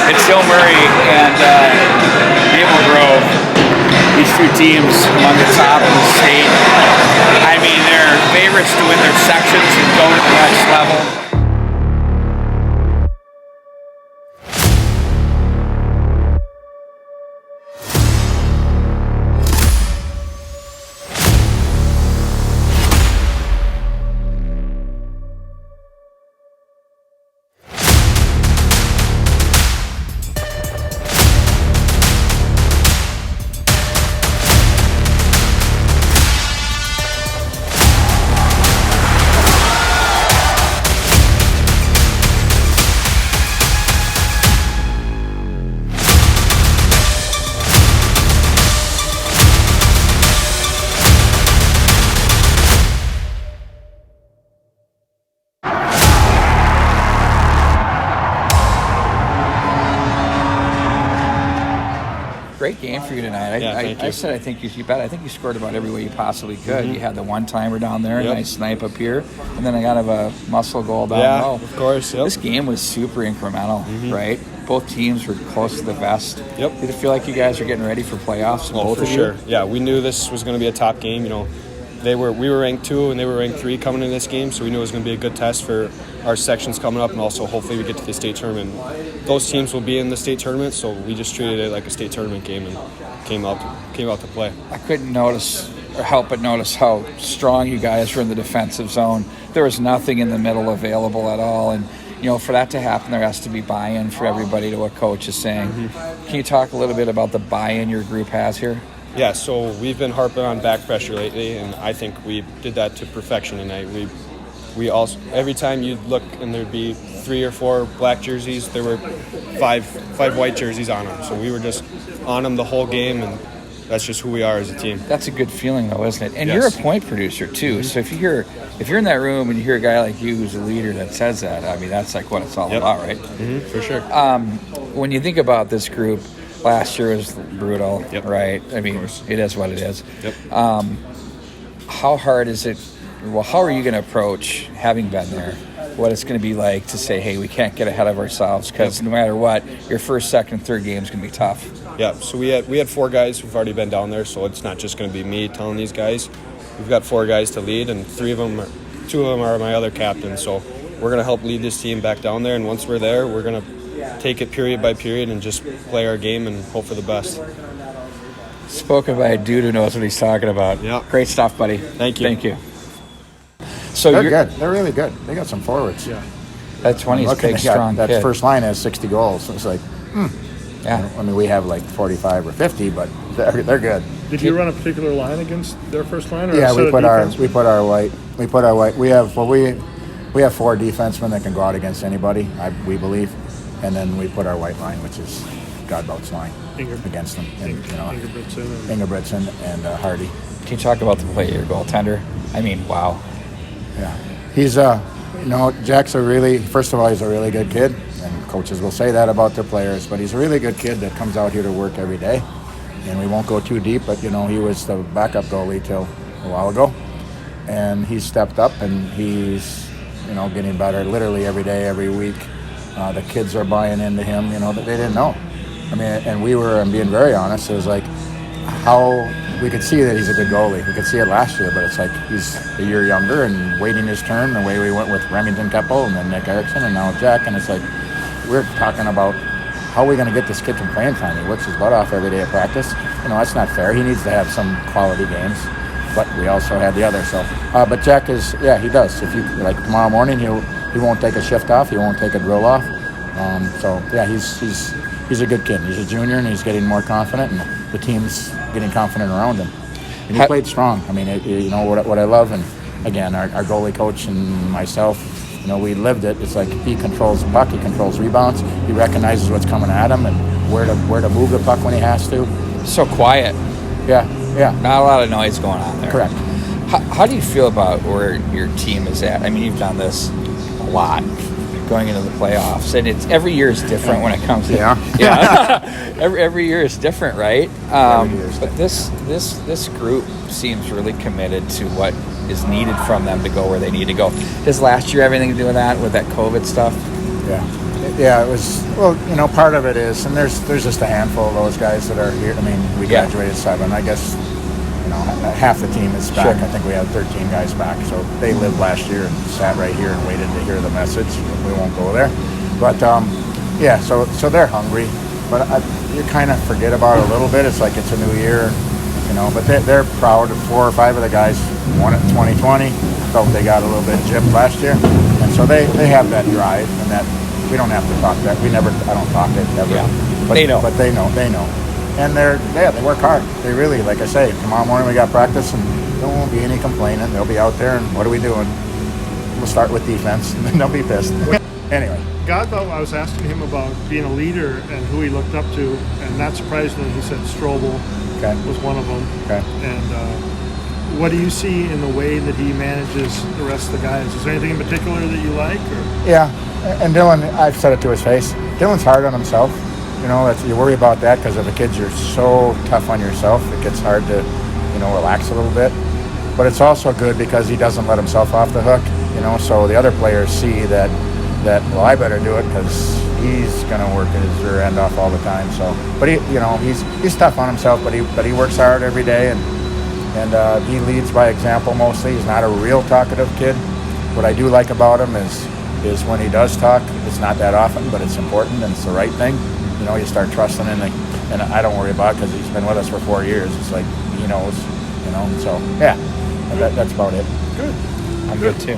It's Hill Murray and Maple Grove. These two teams among the top in the state. I mean, they're favorites to win their sections and go to the next level. Great game for you tonight. I said I think you bet. I think you scored about every way you possibly could. You had the one-timer down there, nice snipe up here, and then I got a muscle goal down low. Of course. Yep. This game was super incremental, right? Both teams were close to the vest. Yep. Did it feel like you guys were getting ready for playoffs? Oh, for sure. Yeah, we knew this was going to be a top game. You know, we were ranked 2 and they were ranked 3 coming into this game, so we knew it was going to be a good test for our sections coming up, and also hopefully we get to the state tournament. Those teams will be in the state tournament, so we just treated it like a state tournament game and came out to play. I couldn't help but notice how strong you guys were in the defensive zone. There was nothing in the middle available at all, and for that to happen, there has to be buy-in for everybody to what coach is saying. Can you talk a little bit about the buy-in your group has here? Yeah, so we've been harping on back pressure lately, and I think we did that to perfection tonight. We also, every time you'd look and there'd be 3 or 4 black jerseys, there were five white jerseys on them. So we were just on them the whole game, and that's just who we are as a team. That's a good feeling, though, isn't it? And you're a point producer too. So if you're in that room and you hear a guy like you who's a leader that says that, I mean, that's like what it's all about, right? For sure. When you think about this group, last year was brutal, right? I mean, it is what it is. How hard is it? Well, how are you going to approach, having been there, what it's going to be like to say, hey, we can't get ahead of ourselves, because no matter what, your first, second, third game is going to be tough. Yeah, so we had 4 guys who've already been down there, so it's not just going to be me telling these guys. We've got 4 guys to lead, and 2 of them are my other captains, so we're going to help lead this team back down there, and once we're there, we're going to take it period by period and just play our game and hope for the best. Spoken by a dude who knows what he's talking about. Yeah. Great stuff, buddy. Thank you. Thank you. So they're good. They're really good. They got some forwards. Yeah. That 20 is big, strong that kid. first line has 60 goals. So it's like, yeah. I mean, we have like 45 or 50, but they're good. Did you run a particular line against their first line? Or yeah, we put our white. We have 4 defensemen that can go out against anybody. We believe, and then we put our white line, which is Godbout's line, against them. And, Ingebrigtsen and Hardy. Can you talk about the play of your goaltender? I mean, wow. Yeah, he's Jack's first of all, he's a really good kid, and coaches will say that about their players, but he's a really good kid that comes out here to work every day. And we won't go too deep, but he was the backup goalie till a while ago, and he's stepped up and he's getting better literally every day, every week. The kids are buying into him, that they didn't know. I mean, and I'm being very honest, it was like how we could see that he's a good goalie. We could see it last year, but it's like he's a year younger and waiting his turn, the way we went with Remington Keppel and then Nick Erickson and now Jack, and it's like we're talking about how are we going to get this kid some playing time? He works his butt off every day at practice. That's not fair. He needs to have some quality games, but we also had the other. So, but Jack is, he does. If you like tomorrow morning, he won't take a shift off. He won't take a drill off. He's a good kid. He's a junior and he's getting more confident, and the team's getting confident around him. And he played strong. I mean, what I love, and again, our goalie coach and myself, we lived it. It's like he controls the puck, he controls rebounds, he recognizes what's coming at him and where to move the puck when he has to. So quiet. Yeah. Not a lot of noise going on there. Correct. How do you feel about where your team is at? I mean, you've done this a lot going into the playoffs, and it's every year is different when it comes to every year is different, right? But this group seems really committed to what is needed from them to go where they need to go. Does last year have anything to do with that COVID stuff? Yeah, Yeah, it was, well, part of it is, and there's just a handful of those guys that are here. I mean, we graduated 7. I guess, half the team is back. Sure. I think we had 13 guys back. So they lived last year and sat right here and waited to hear the message. We won't go there. But, so they're hungry. But you kind of forget about it a little bit. It's like it's a new year, but they're proud. 4 or 5 of the guys won it in 2020. Felt they got a little bit gypped last year. And so they have that drive and that. We don't have to talk that. I don't talk it ever. Yeah. But They know. But they know. And they work hard. They really, like I say, tomorrow morning we got practice and there won't be any complaining. They'll be out there and what are we doing? We'll start with defense and then they'll be pissed. Anyway. God, though, I was asking him about being a leader and who he looked up to, and not surprisingly, he said Strobel was one of them. Okay. And what do you see in the way that he manages the rest of the guys? Is there anything in particular that you like? Or? Yeah, and Dylan, I've said it to his face. Dylan's hard on himself. You worry about that because of the kids. You're so tough on yourself. It gets hard to, relax a little bit. But it's also good because he doesn't let himself off the hook. So the other players see that well, I better do it because he's going to work his rear end off all the time. So, but he's tough on himself, but he works hard every day and he leads by example mostly. He's not a real talkative kid. What I do like about him is when he does talk, it's not that often, but it's important and it's the right thing. You start trusting him, and I don't worry about it because he's been with us for 4 years. It's like he knows, so yeah, that's about it. Good. I'm good too.